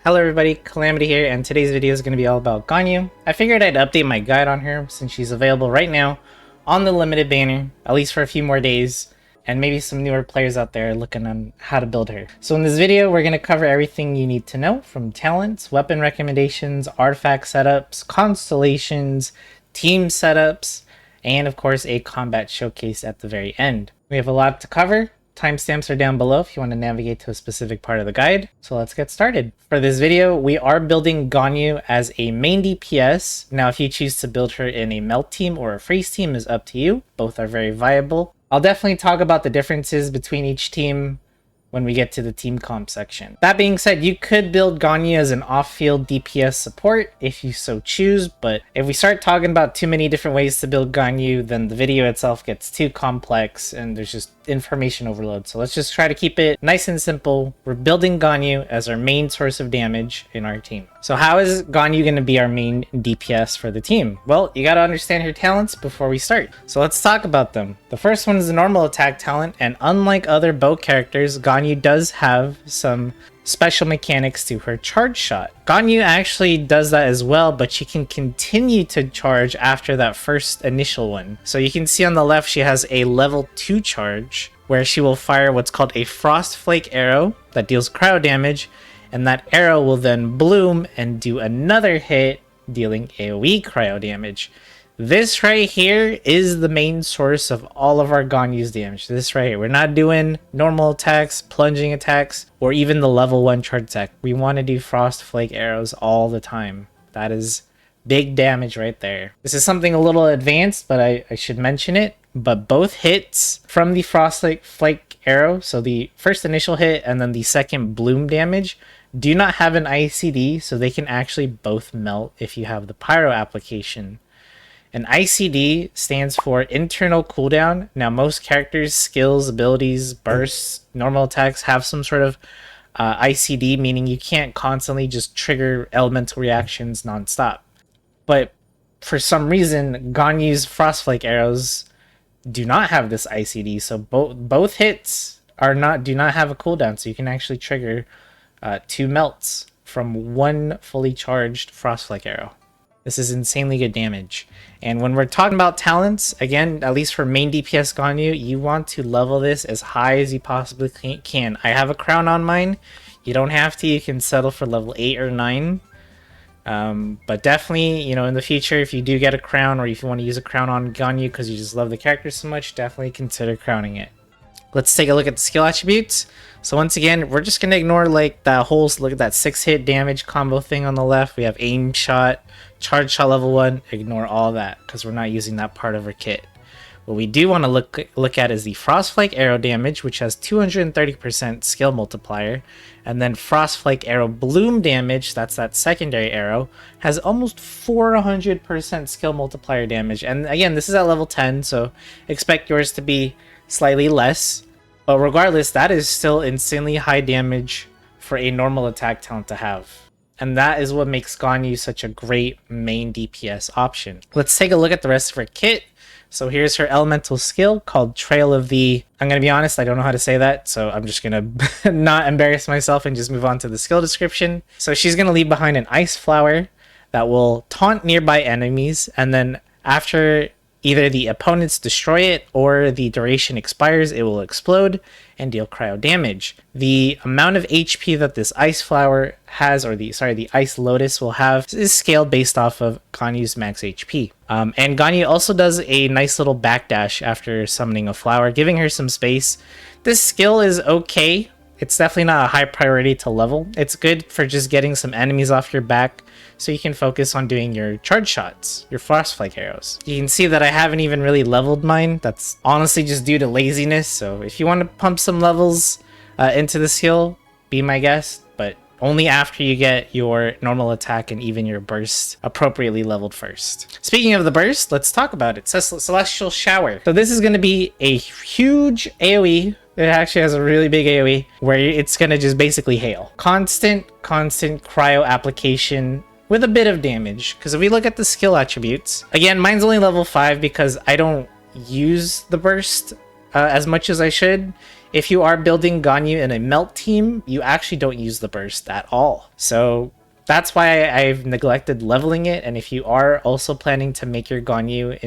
Hello everybody, Calamity here, and today's video is going to be all about Ganyu. I figured I'd update my guide on her since she's available right now on the limited banner, at least for a few more days, and maybe some newer players out there looking on how to build her. So in this video, we're going to cover everything you need to know, from talents, weapon recommendations, artifact setups, constellations, team setups, and of course a combat showcase at the very end. We have a lot to cover. Timestamps are down below if you want to navigate to a specific part of the guide. So let's get started. For this video, we are building Ganyu as a main DPS. Now, if you choose to build her in a melt team or a freeze team is up to you. Both are very viable. I'll definitely talk about the differences between each team when we get to the team comp section. That being said, you could build Ganyu as an off-field DPS support if you so choose, but if we start talking about too many different ways to build Ganyu, then the video itself gets too complex and there's just information overload. So let's just try to keep it nice and simple. We're building Ganyu as our main source of damage in our team. So how is Ganyu going to be our main DPS for the team? Well, you got to understand her talents before we start. So let's talk about them. The first one is the normal attack talent, and unlike other bow characters, Ganyu does have some special mechanics to her charge shot. Ganyu actually does that as well, but she can continue to charge after that first initial one. So you can see on the left she has a level 2 charge where she will fire what's called a Frost Flake arrow that deals cryo damage, and that arrow will then bloom and do another hit dealing AoE cryo damage. This right here is the main source of all of our Ganyu's damage. This right here. We're not doing normal attacks, plunging attacks, or even the level 1 charge attack. We want to do Frost Flake arrows all the time. That is big damage right there. This is something a little advanced, but I should mention it. But both hits from the Frost Flake arrow, so the first initial hit and then the second bloom damage, do not have an ICD, so they can actually both melt if you have the Pyro application. An ICD stands for internal cooldown. Now, most characters, skills, abilities, bursts, normal attacks have some sort of ICD, meaning you can't constantly just trigger elemental reactions nonstop. But for some reason, Ganyu's Frostflake arrows do not have this ICD, so both hits do not have a cooldown, so you can actually trigger 2 melts from one fully charged Frostflake arrow. This is insanely good damage. And when we're talking about talents, again, at least for main DPS Ganyu, you want to level this as high as you possibly can. I have a crown on mine. You don't have to. You can settle for level 8 or 9. But definitely, in the future, if you do get a crown, or if you want to use a crown on Ganyu because you just love the character so much, definitely consider crowning it. Let's take a look at the skill attributes. So once again, we're just going to ignore look at that 6-hit damage combo thing on the left. We have aim shot, charge shot level 1. Ignore all that because we're not using that part of our kit. What we do want to look at is the Frostflake arrow damage, which has 230% skill multiplier. And then Frostflake arrow bloom damage, that's that secondary arrow, has almost 400% skill multiplier damage. And again, this is at level 10, so expect yours to be slightly less. But regardless, that is still insanely high damage for a normal attack talent to have. And that is what makes Ganyu such a great main DPS option. Let's take a look at the rest of her kit. So here's her elemental skill called Trail of the... I'm going to be honest, I don't know how to say that, so I'm just going to not embarrass myself and just move on to the skill description. So she's going to leave behind an ice flower that will taunt nearby enemies, and then after either the opponents destroy it or the duration expires, it will explode and deal cryo damage. The amount of HP that this ice flower has, or the ice lotus will have, is scaled based off of Ganyu's max HP. And Ganyu also does a nice little backdash after summoning a flower, giving her some space. This skill is okay. It's definitely not a high priority to level. It's good for just getting some enemies off your back so you can focus on doing your charge shots, your Frostflake arrows. You can see that I haven't even really leveled mine. That's honestly just due to laziness. So if you want to pump some levels into the skill, be my guest, but only after you get your normal attack and even your burst appropriately leveled first. Speaking of the burst, let's talk about it. It says Celestial Shower. So this is going to be a huge AoE. It actually has a really big AoE where it's going to just basically hail. Constant cryo application with a bit of damage. Because if we look at the skill attributes, again, mine's only level 5 because I don't use the burst as much as I should. If you are building Ganyu in a melt team, you actually don't use the burst at all. So that's why I've neglected leveling it. And if you are also planning to make your Ganyu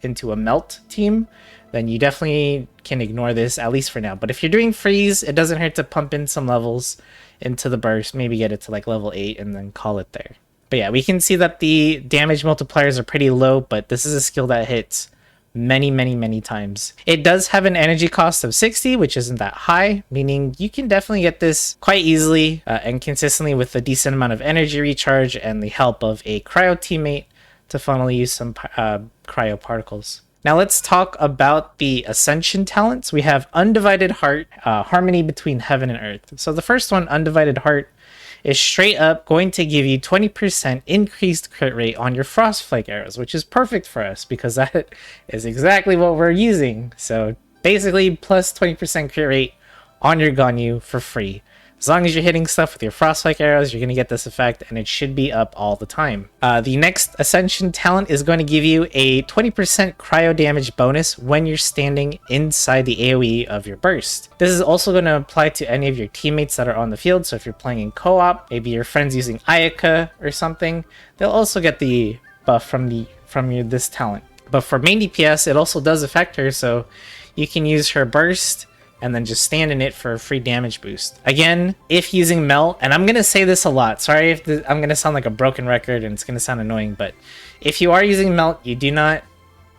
into a melt team, then you definitely can ignore this, at least for now. But if you're doing freeze, it doesn't hurt to pump in some levels into the burst, maybe get it to like level 8 and then call it there. But yeah, we can see that the damage multipliers are pretty low, but this is a skill that hits many times. It does have an energy cost of 60, which isn't that high, meaning you can definitely get this quite easily and consistently with a decent amount of energy recharge and the help of a cryo teammate to funnily use some cryo particles. Now let's talk about the Ascension talents. We have Undivided Heart, Harmony between Heaven and Earth. So the first one, Undivided Heart, is straight up going to give you 20% increased crit rate on your Frostflake arrows, which is perfect for us because that is exactly what we're using. So basically plus 20% crit rate on your Ganyu for free. As long as you're hitting stuff with your Frostflake arrows, you're going to get this effect, and it should be up all the time. The next Ascension talent is going to give you a 20% cryo damage bonus when you're standing inside the AoE of your burst. This is also going to apply to any of your teammates that are on the field, so if you're playing in co-op, maybe your friend's using Ayaka or something, they'll also get the buff from this talent. But for main DPS, it also does affect her, so you can use her burst and then just stand in it for a free damage boost. Again, if using melt, and I'm gonna say this a lot, sorry if I'm gonna sound like a broken record and it's gonna sound annoying, but if you are using melt, you do not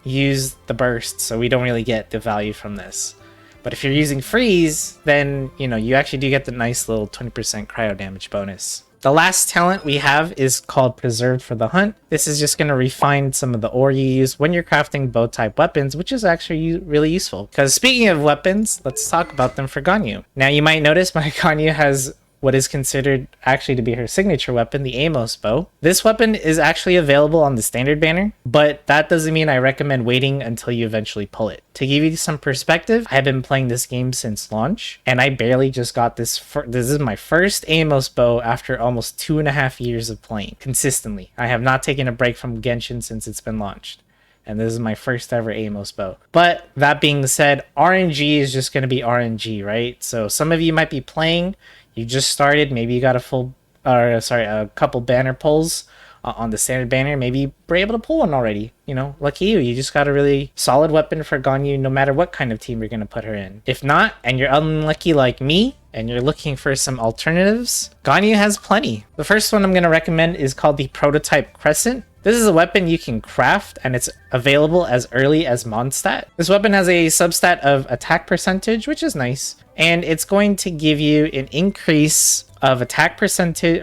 use the burst, so we don't really get the value from this. But if you're using freeze, then you actually do get the nice little 20% cryo damage bonus. The last talent we have is called Preserved for the Hunt. This is just going to refine some of the ore you use when you're crafting bow type weapons, which is actually really useful. Because speaking of weapons, let's talk about them for Ganyu. Now you might notice my Ganyu has what is considered actually to be her signature weapon, the Amos bow. This weapon is actually available on the standard banner, but that doesn't mean I recommend waiting until you eventually pull it. To give you some perspective, I have been playing this game since launch, and I barely just got this. This is my first Amos bow after almost 2.5 years of playing consistently. I have not taken a break from Genshin since it's been launched. And this is my first ever Amos bow. But that being said, RNG is just going to be RNG, right? So some of you might be playing, you just started, maybe you got a couple banner pulls on the standard banner, maybe you were able to pull one already. Lucky you just got a really solid weapon for Ganyu no matter what kind of team you're going to put her in. If not, and you're unlucky like me, and you're looking for some alternatives, Ganyu has plenty. The first one I'm going to recommend is called the Prototype Crescent. This is a weapon you can craft, and it's available as early as Mondstadt. This weapon has a substat of attack percentage, which is nice, and it's going to give you an increase of attack percentage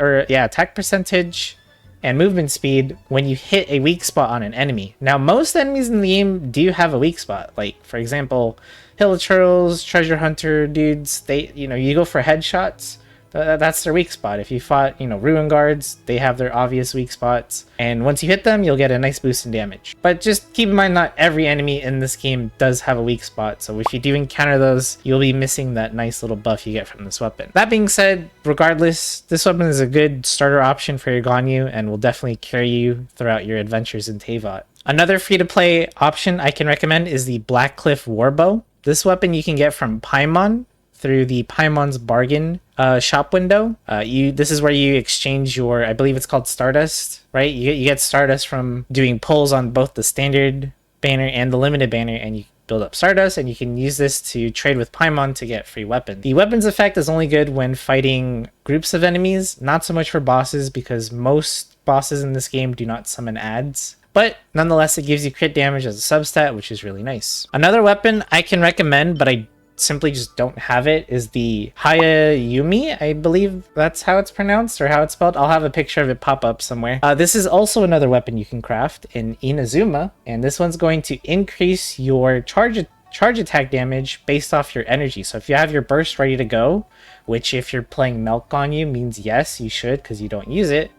and movement speed when you hit a weak spot on an enemy. Now, most enemies in the game do have a weak spot. Like, for example, Hilichurls, Treasure Hunter dudes, you go for headshots. That's their weak spot. If you fought, Ruin Guards, they have their obvious weak spots. And once you hit them, you'll get a nice boost in damage. But just keep in mind, not every enemy in this game does have a weak spot. So if you do encounter those, you'll be missing that nice little buff you get from this weapon. That being said, regardless, this weapon is a good starter option for your Ganyu and will definitely carry you throughout your adventures in Teyvat. Another free-to-play option I can recommend is the Blackcliff Warbow. This weapon you can get from Paimon through the Paimon's bargain shop window. This is where you exchange your, I believe it's called Stardust, right? You get Stardust from doing pulls on both the standard banner and the limited banner, and you build up Stardust, and you can use this to trade with Paimon to get free weapons. The weapons effect is only good when fighting groups of enemies, not so much for bosses, because most bosses in this game do not summon adds. But nonetheless, it gives you crit damage as a substat, which is really nice. Another weapon I can recommend, but I simply just don't have it, is the Hayayumi. I believe that's how it's pronounced or how it's spelled. I'll have a picture of it pop up somewhere. This is also another weapon you can craft in Inazuma, and this one's going to increase your charge attack damage based off your energy. So if you have your burst ready to go, which if you're playing Milk on you means yes, you should because you don't use it,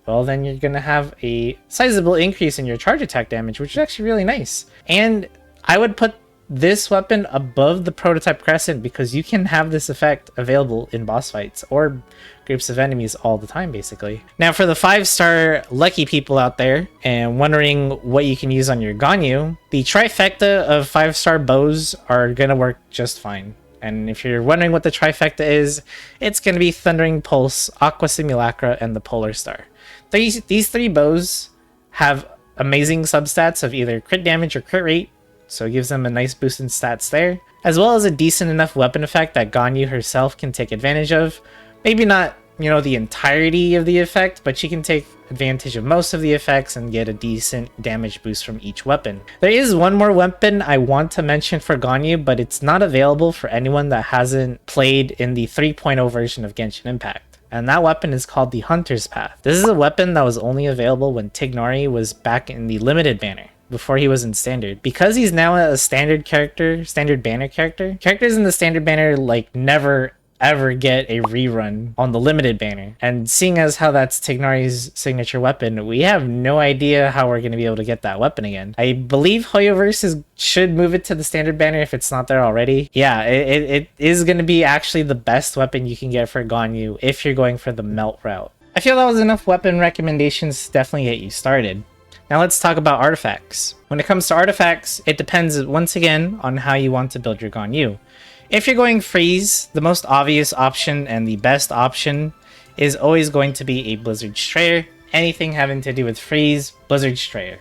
well then you're gonna have a sizable increase in your charge attack damage, which is actually really nice. And I would put this weapon above the Prototype Crescent because you can have this effect available in boss fights or groups of enemies all the time, basically. Now, for the 5-star lucky people out there and wondering what you can use on your Ganyu, the trifecta of 5-star bows are gonna work just fine. And if you're wondering what the trifecta is, it's going to be Thundering Pulse, Aqua Simulacra, and the Polar Star. These three bows have amazing substats of either crit damage or crit rate, so it gives them a nice boost in stats there, as well as a decent enough weapon effect that Ganyu herself can take advantage of. Maybe not, the entirety of the effect, but she can take advantage of most of the effects and get a decent damage boost from each weapon. There is one more weapon I want to mention for Ganyu, but it's not available for anyone that hasn't played in the 3.0 version of Genshin Impact. And that weapon is called the Hunter's Path. This is a weapon that was only available when Tignari was back in the limited banner, before he was in standard. Because he's now a standard banner character, characters in the standard banner never ever get a rerun on the limited banner. And seeing as how that's Tignari's signature weapon, we have no idea how we're going to be able to get that weapon again. I believe Hoyoverse should move it to the standard banner if it's not there already. Yeah, it is going to be actually the best weapon you can get for Ganyu if you're going for the melt route. I feel that was enough weapon recommendations to definitely get you started. Now let's talk about artifacts. When it comes to artifacts, it depends once again on how you want to build your Ganyu. If you're going freeze, the most obvious option and the best option is always going to be a Blizzard Strayer. Anything having to do with freeze, Blizzard Strayer.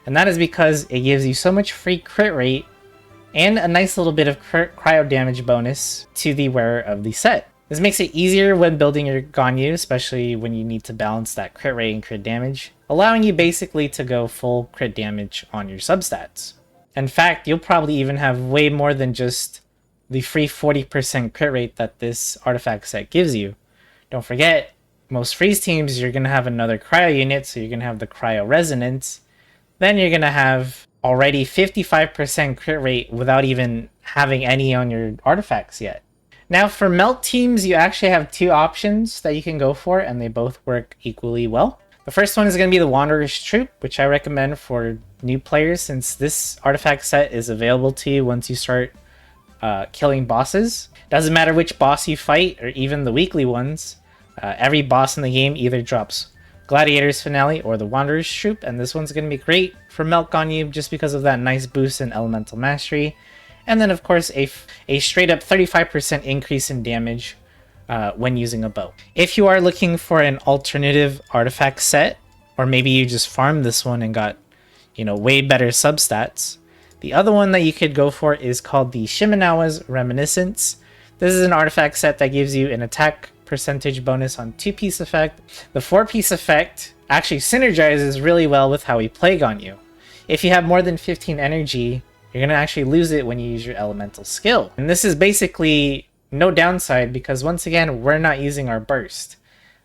And that is because it gives you so much free crit rate and a nice little bit of cryo damage bonus to the wearer of the set. This makes it easier when building your Ganyu, especially when you need to balance that crit rate and crit damage, allowing you basically to go full crit damage on your substats. In fact, you'll probably even have way more than just the free 40% crit rate that this artifact set gives you. Don't forget, most freeze teams, you're going to have another cryo unit, so you're going to have the cryo resonance. Then you're going to have already 55% crit rate without even having any on your artifacts yet. Now for melt teams, you actually have two options that you can go for, and they both work equally well. The first one is going to be the Wanderer's Troop, which I recommend for new players since this artifact set is available to you once you start killing bosses. Doesn't matter which boss you fight, or even the weekly ones. Every boss in the game either drops Gladiator's Finale or the Wanderer's Troop, and this one's going to be great for Melt Ganyu just because of that nice boost in Elemental Mastery. And then of course a straight up 35% increase in damage when using a bow. If you are looking for an alternative artifact set, or maybe you just farmed this one and got, way better substats, the other one that you could go for is called the Shimenawa's Reminiscence. This is an artifact set that gives you an attack percentage bonus on 2-piece effect. The 4-piece effect actually synergizes really well with how we play Ganyu. If you have more than 15 energy, you're going to actually lose it when you use your elemental skill. And this is basically no downside because once again, we're not using our burst.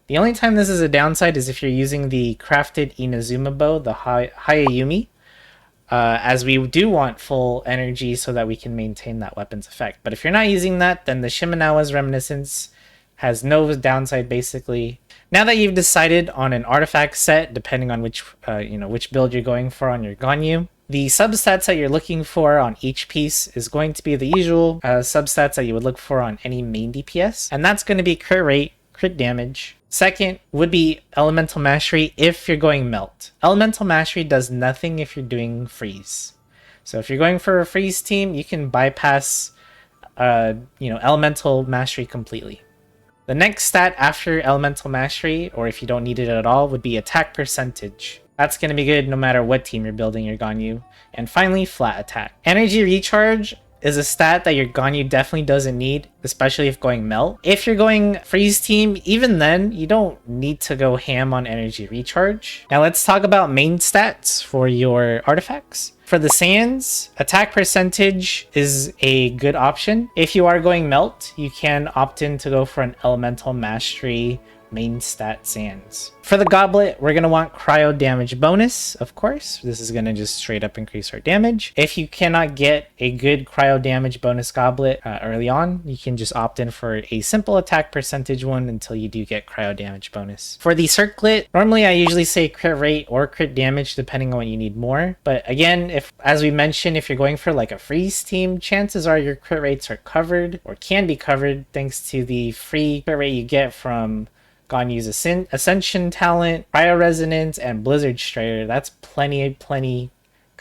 The only time this is a downside is if you're using the crafted Inazuma bow, the Hayayumi, as we do want full energy so that we can maintain that weapon's effect. But if you're not using that, then the Shimenawa's Reminiscence has no downside basically. Now that you've decided on an artifact set, depending on which build you're going for on your Ganyu, the substats that you're looking for on each piece is going to be the usual substats that you would look for on any main DPS, and that's going to be crit rate, crit damage. Second would be Elemental Mastery if you're going Melt. Elemental Mastery does nothing if you're doing Freeze. So if you're going for a Freeze team, you can bypass Elemental Mastery completely. The next stat after Elemental Mastery, or if you don't need it at all, would be Attack Percentage. That's going to be good no matter what team you're building your Ganyu. And finally, Flat Attack. Energy Recharge is a stat that your Ganyu definitely doesn't need, especially if going Melt. If you're going Freeze team, even then, you don't need to go ham on Energy Recharge. Now let's talk about main stats for your artifacts. For the Sands, Attack Percentage is a good option. If you are going Melt, you can opt in to go for an Elemental Mastery main stat Sands. For the Goblet, we're going to want Cryo Damage Bonus, of course. This is going to just straight up increase our damage. If you cannot get a good Cryo Damage Bonus Goblet early on, you can just opt in for a simple attack percentage one until you do get Cryo Damage Bonus. For the Circlet, normally I usually say crit rate or crit damage depending on what you need more. But again, as we mentioned, if you're going for like a Freeze team, chances are your crit rates are covered or can be covered thanks to the free crit rate you get from Ganyu's Ascension talent, Cryo Resonance, and Blizzard Strayer. That's plenty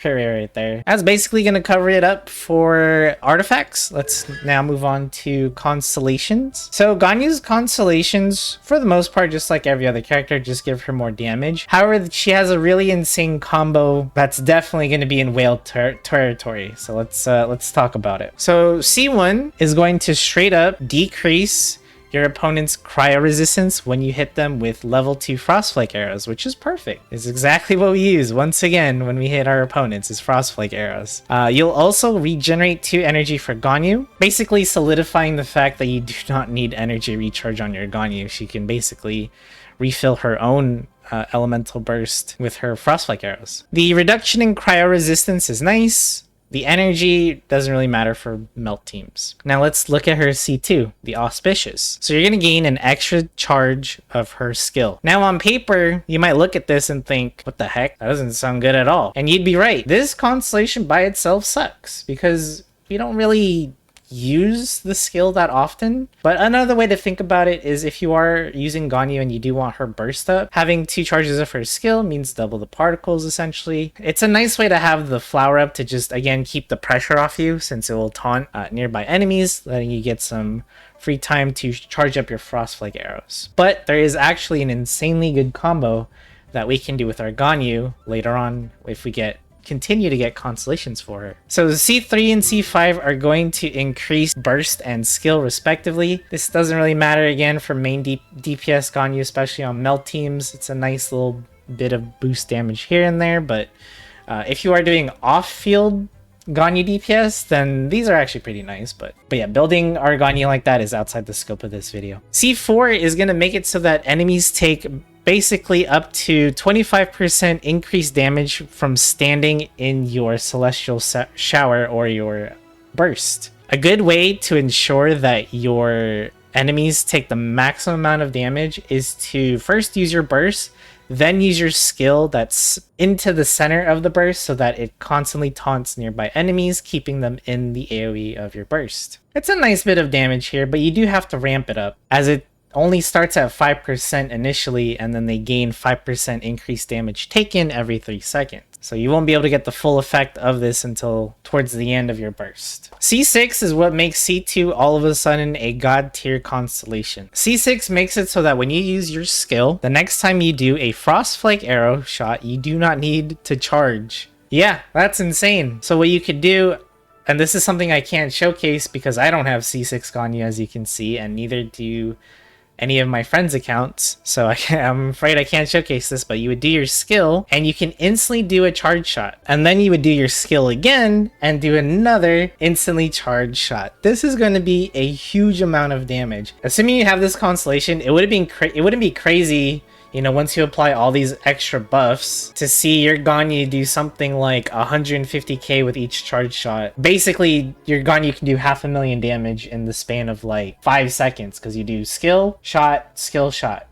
crit rate right there. That's basically going to cover it up for artifacts. Let's now move on to Constellations. So Ganyu's Constellations, for the most part, just like every other character, just give her more damage. However, she has a really insane combo that's definitely going to be in whale territory. So let's talk about it. So C1 is going to straight up decrease your opponent's cryo resistance when you hit them with level 2 Frostflake arrows, which is perfect. It's exactly what we use once again when we hit our opponents, is Frostflake arrows. You'll also regenerate 2 energy for Ganyu, basically solidifying the fact that you do not need energy recharge on your Ganyu. She can basically refill her own elemental burst with her Frostflake arrows. The reduction in cryo resistance is nice. The energy doesn't really matter for melt teams. Now let's look at her C2, the Auspicious. So you're going to gain an extra charge of her skill. Now on paper, you might look at this and think, what the heck? That doesn't sound good at all. And you'd be right. This constellation by itself sucks because you don't really use the skill that often. But another way to think about it is if you are using Ganyu and you do want her burst up, having 2 charges of her skill means double the particles essentially. It's a nice way to have the flower up to just again keep the pressure off you, since it will taunt nearby enemies, letting you get some free time to charge up your Frostflake arrows. But there is actually an insanely good combo that we can do with our Ganyu later on if we continue to get constellations for her. So C3 and C5 are going to increase burst and skill respectively. This doesn't really matter again for main DPS Ganyu, especially on melt teams. It's a nice little bit of boost damage here and there, but if you are doing off-field Ganyu DPS, then these are actually pretty nice. But yeah, building our Ganyu like that is outside the scope of this video. C4 is going to make it so that enemies take basically up to 25% increased damage from standing in your celestial shower or your burst. A good way to ensure that your enemies take the maximum amount of damage is to first use your burst, then use your skill that's into the center of the burst so that it constantly taunts nearby enemies, keeping them in the AoE of your burst. It's a nice bit of damage here, but you do have to ramp it up, as it only starts at 5% initially, and then they gain 5% increased damage taken every 3 seconds. So you won't be able to get the full effect of this until towards the end of your burst. C6 is what makes C2 all of a sudden a god tier constellation. C6 makes it so that when you use your skill, the next time you do a Frostflake arrow shot, you do not need to charge. Yeah, that's insane. So what you could do, and this is something I can't showcase because I don't have C6 Ganyu, as you can see, and neither do any of my friends' accounts, so I'm afraid I can't showcase this, but you would do your skill and you can instantly do a charge shot, and then you would do your skill again and do another instantly charged shot. This is going to be a huge amount of damage. Assuming you have this constellation, it wouldn't be crazy, you know, once you apply all these extra buffs, to see your Ganyu do something like 150k with each charge shot. Basically, your Ganyu can do 500,000 damage in the span of like 5 seconds, because you do skill, shot,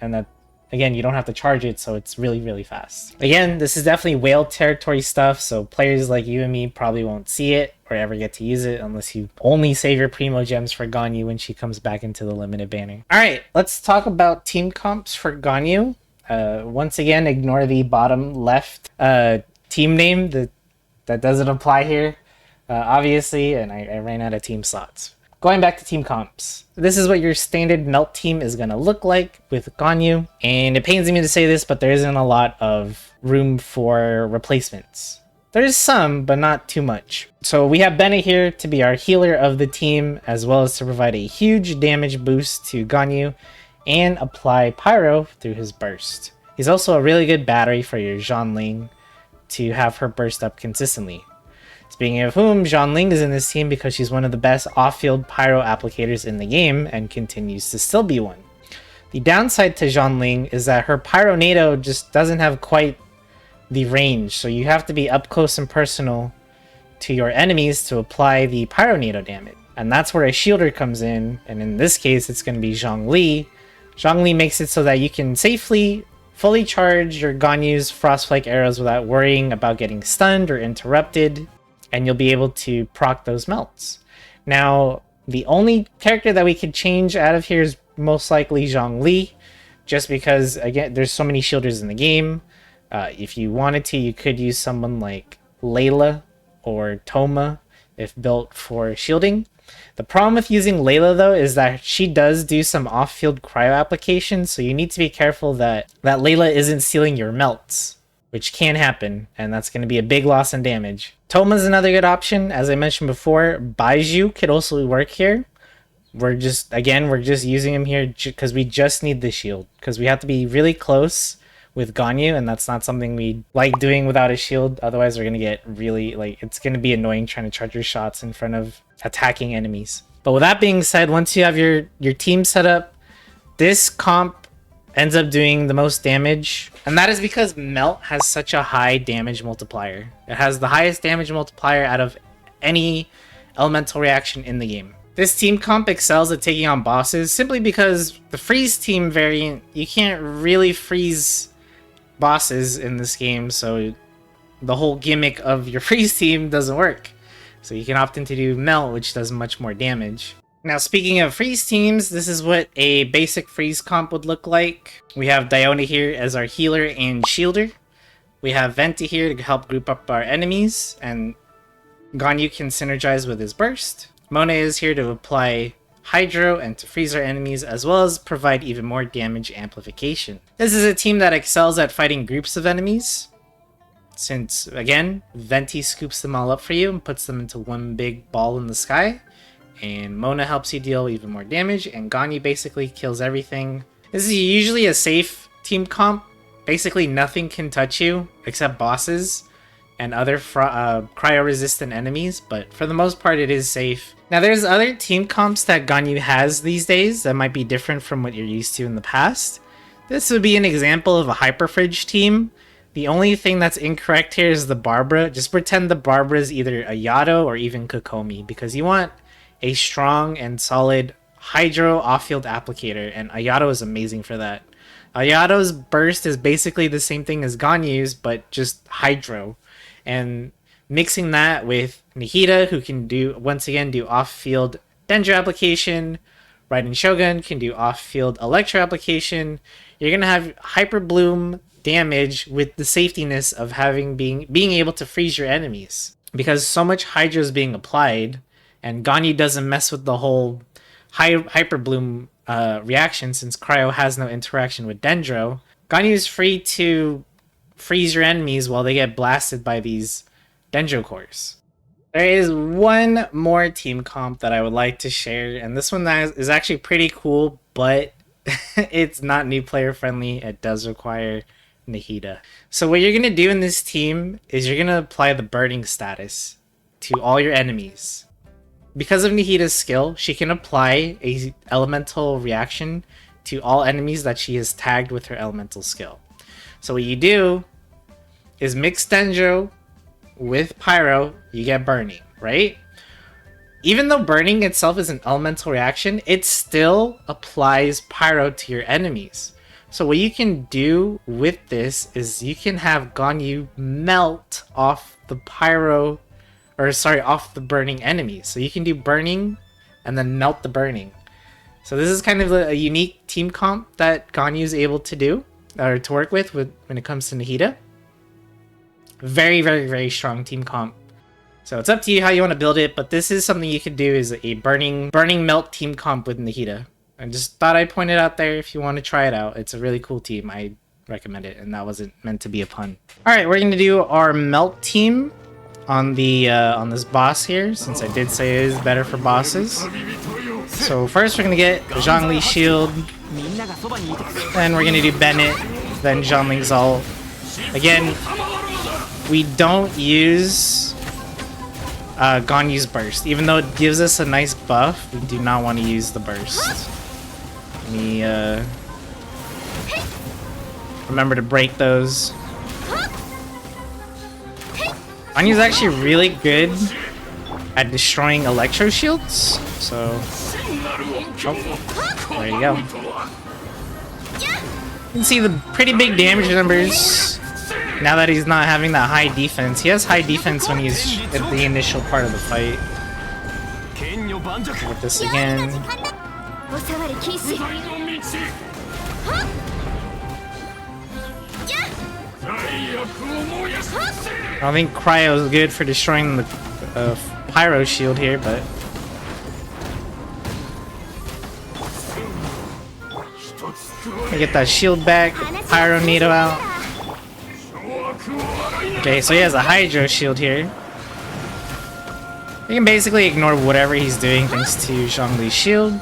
and that, again, you don't have to charge it, so it's really, really fast. Again, this is definitely whale territory stuff, so players like you and me probably won't see it or ever get to use it unless you only save your Primo Gems for Ganyu when she comes back into the limited banner. Alright, let's talk about team comps for Ganyu. Once again, ignore the bottom left team name. That doesn't apply here, obviously, and I ran out of team slots. Going back to team comps, this is what your standard melt team is going to look like with Ganyu, and it pains me to say this, but there isn't a lot of room for replacements. There's some, but not too much. So we have Bennett here to be our healer of the team, as well as to provide a huge damage boost to Ganyu and apply Pyro through his burst. He's also a really good battery for your Zhongling to have her burst up consistently. Speaking of whom, Zhongling is in this team because she's one of the best off-field Pyro applicators in the game and continues to still be one. The downside to Zhongling is that her Pyronado just doesn't have quite the range, so you have to be up close and personal to your enemies to apply the Pyronado damage. And that's where a shielder comes in, and in this case it's going to be Zhongli. Zhongli makes it so that you can safely, fully charge your Ganyu's Frostflake arrows without worrying about getting stunned or interrupted, and you'll be able to proc those melts. Now, the only character that we could change out of here is most likely Zhongli, just because, again, there's so many shielders in the game. If you wanted to, you could use someone like Layla or Toma if built for shielding. The problem with using Layla though is that she does do some off-field cryo applications, so you need to be careful that Layla isn't stealing your melts, which can happen, and that's going to be a big loss in damage. Toma's another good option. As I mentioned before, Baiju could also work here. We're just using him here because we just need the shield, because we have to be really close with Ganyu, and that's not something we like doing without a shield. Otherwise we're gonna get really, like, it's gonna be annoying trying to charge your shots in front of attacking enemies. But with that being said, once you have your team set up, this comp ends up doing the most damage, and that is because Melt has such a high damage multiplier. It has the highest damage multiplier out of any elemental reaction in the game. This team comp excels at taking on bosses simply because the freeze team variant, you can't really freeze bosses in this game, so the whole gimmick of your freeze team doesn't work. So you can opt in to do Melt, which does much more damage. Now, speaking of freeze teams, this is what a basic freeze comp would look like. We have Diona here as our healer and shielder. We have Venti here to help group up our enemies, and Ganyu can synergize with his burst. Mona is here to apply Hydro and to freeze our enemies, as well as provide even more damage amplification. This is a team that excels at fighting groups of enemies, since, again, Venti scoops them all up for you and puts them into one big ball in the sky, and Mona helps you deal even more damage, and Ganyu basically kills everything. This is usually a safe team comp. Basically nothing can touch you except bosses and other cryo-resistant enemies, but for the most part it is safe. Now there's other team comps that Ganyu has these days that might be different from what you're used to in the past. This would be an example of a Hyperfridge team. The only thing that's incorrect here is the Barbara. Just pretend the Barbara is either a Yato or even Kokomi, because you want a strong and solid Hydro off-field applicator, and Ayato is amazing for that. Ayato's burst is basically the same thing as Ganyu's, but just Hydro. And mixing that with Nihida, who can do, once again, do off-field Dendro application. Raiden Shogun can do off-field Electro application. You're going to have Hyper Bloom damage with the safetiness of being able to freeze your enemies. Because so much Hydro is being applied, and Ganyu doesn't mess with the whole Hyper Bloom reaction, since Cryo has no interaction with Dendro. Ganyu is free to freeze your enemies while they get blasted by these Dendro cores. There is one more team comp that I would like to share, and this one is actually pretty cool, but it's not new player friendly. It does require Nihida. So what you're going to do in this team is you're going to apply the burning status to all your enemies. Because of Nihida's skill, she can apply a elemental reaction to all enemies that she has tagged with her elemental skill. So what you do is mix Dendro with Pyro, you get burning, right? Even though burning itself is an elemental reaction, it still applies Pyro to your enemies. So what you can do with this is you can have Ganyu melt off the Pyro, or sorry, off the burning enemies. So you can do burning and then melt the burning. So this is kind of a unique team comp that Ganyu is able to do, or to work with when it comes to Nihida. Very, very, very strong team comp. So it's up to you how you want to build it, but this is something you could do, is a burning melt team comp with Nihida. I just thought I'd point it out there if you want to try it out. It's a really cool team. I recommend it, and that wasn't meant to be a pun. Alright, we're going to do our melt team on the on this boss here, since I did say it is better for bosses. So first we're going to get Zhongli's shield, then we're going to do Bennett, then Zhongling's ult. Again, we don't use Ganyu's burst. Even though it gives us a nice buff, we do not want to use the burst. Let me remember to break those. Ganyu's actually really good at destroying electro shields, so there you go. You can see the pretty big damage numbers now that he's not having that high defense. He has high defense when he's at the initial part of the fight. With this again. I don't think Cryo is good for destroying the Pyro shield here, but... Let me get that shield back, get the Pyro Needle out. Okay, so he has a Hydro shield here. You can basically ignore whatever he's doing thanks to Zhongli's shield.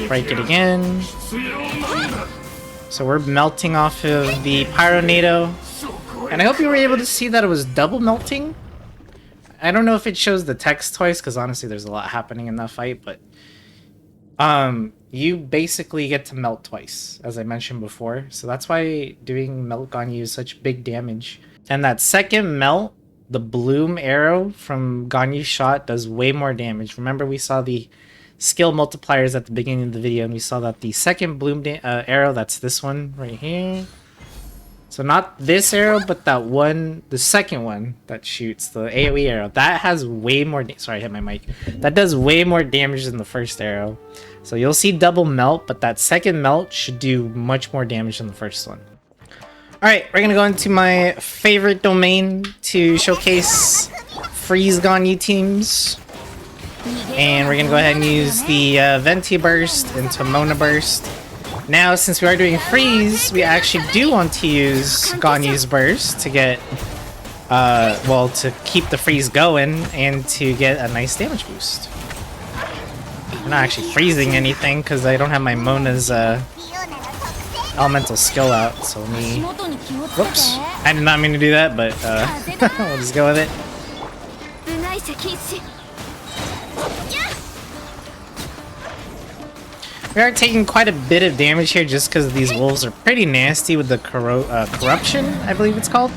Break it again. So we're melting off of the Pyro Needle. And I hope you were able to see that it was double melting. I don't know if it shows the text twice, because honestly there's a lot happening in that fight, but you basically get to melt twice, as I mentioned before. So that's why doing melt Ganyu is such big damage. And that second melt, the bloom arrow from Ganyu's shot, does way more damage. Remember, we saw the skill multipliers at the beginning of the video, and we saw that the second bloom arrow, that's this one right here. So not this arrow, but that one, the second one that shoots, the AoE arrow, that has way more, sorry I hit my mic, that does way more damage than the first arrow. So you'll see double melt, but that second melt should do much more damage than the first one. Alright, we're gonna go into my favorite domain to showcase freeze Ganyu teams. And we're gonna go ahead and use the Venti Burst into Mona Burst. Now, since we are doing freeze, we actually do want to use Ganyu's Burst to get, well, to keep the freeze going and to get a nice damage boost. I'm not actually freezing anything because I don't have my Mona's elemental skill out, so let me... Whoops! I did not mean to do that, but we'll just go with it. We are taking quite a bit of damage here just because these wolves are pretty nasty with the corruption, I believe it's called.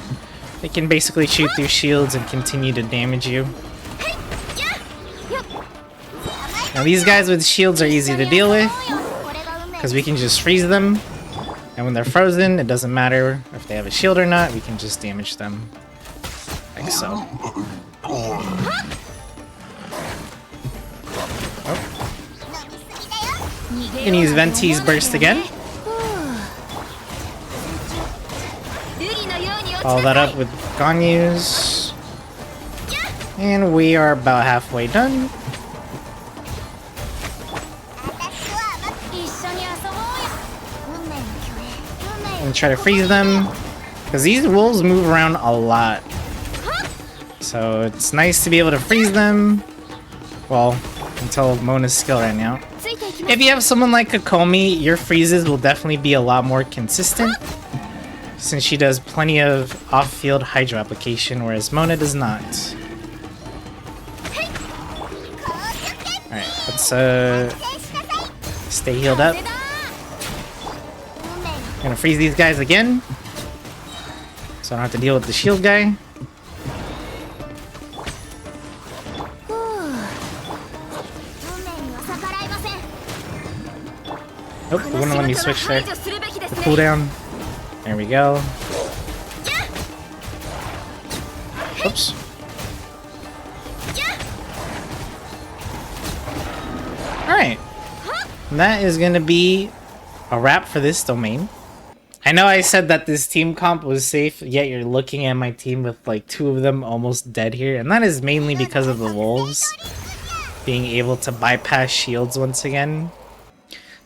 They can basically shoot through shields and continue to damage you. Now these guys with shields are easy to deal with because we can just freeze them, and when they're frozen, it doesn't matter if they have a shield or not, we can just damage them like so. You can use Venti's Burst again. Follow that up with Ganyu's. And we are about halfway done. And try to freeze them. Because these wolves move around a lot. So it's nice to be able to freeze them. Well, until Mona's skill ran out. If you have someone like Kokomi, your freezes will definitely be a lot more consistent, since she does plenty of off-field Hydro application, whereas Mona does not. Alright, let's stay healed up. I'm gonna freeze these guys again, so I don't have to deal with the shield guy. Oh, it wouldn't let me switch there. The cooldown. There we go. Oops. Alright. That is going to be a wrap for this domain. I know I said that this team comp was safe, yet you're looking at my team with like 2 of them almost dead here. And that is mainly because of the wolves being able to bypass shields once again.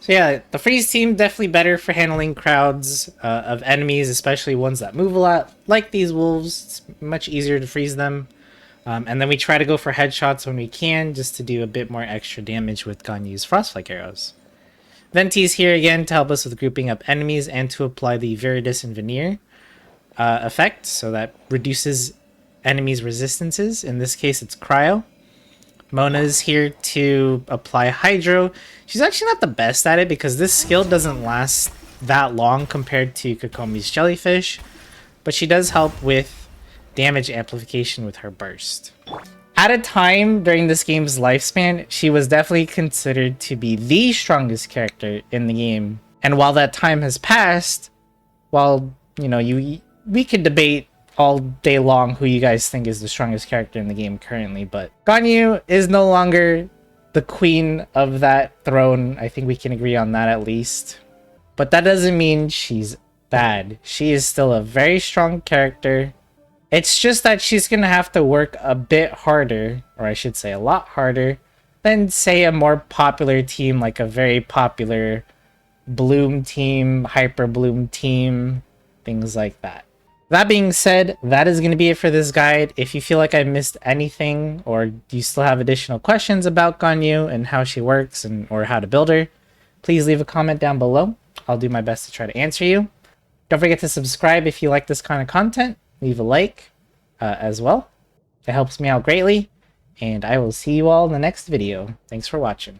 So yeah, the freeze team definitely better for handling crowds of enemies, especially ones that move a lot, like these wolves. It's much easier to freeze them. And then we try to go for headshots when we can, just to do a bit more extra damage with Ganyu's Frostflake arrows. Venti's here again to help us with grouping up enemies and to apply the Viridis and Veneer effect, so that reduces enemies' resistances. In this case, it's Cryo. Mona's here to apply Hydro. She's actually not the best at it because this skill doesn't last that long compared to Kokomi's Jellyfish, but she does help with damage amplification with her burst. At a time during this game's lifespan, she was definitely considered to be the strongest character in the game. And while that time has passed, while, you know, we could debate all day long who you guys think is the strongest character in the game currently, but Ganyu is no longer the queen of that throne. I think we can agree on that at least. But that doesn't mean she's bad. She is still a very strong character. It's just that she's gonna have to work a bit harder, or I should say a lot harder, than say a more popular team like a very popular Bloom team, Hyper Bloom team, things like that. That being said, that is going to be it for this guide. If you feel like I missed anything, or you still have additional questions about Ganyu and how she works and or how to build her, please leave a comment down below. I'll do my best to try to answer you. Don't forget to subscribe if you like this kind of content. Leave a like as well. It helps me out greatly. And I will see you all in the next video. Thanks for watching.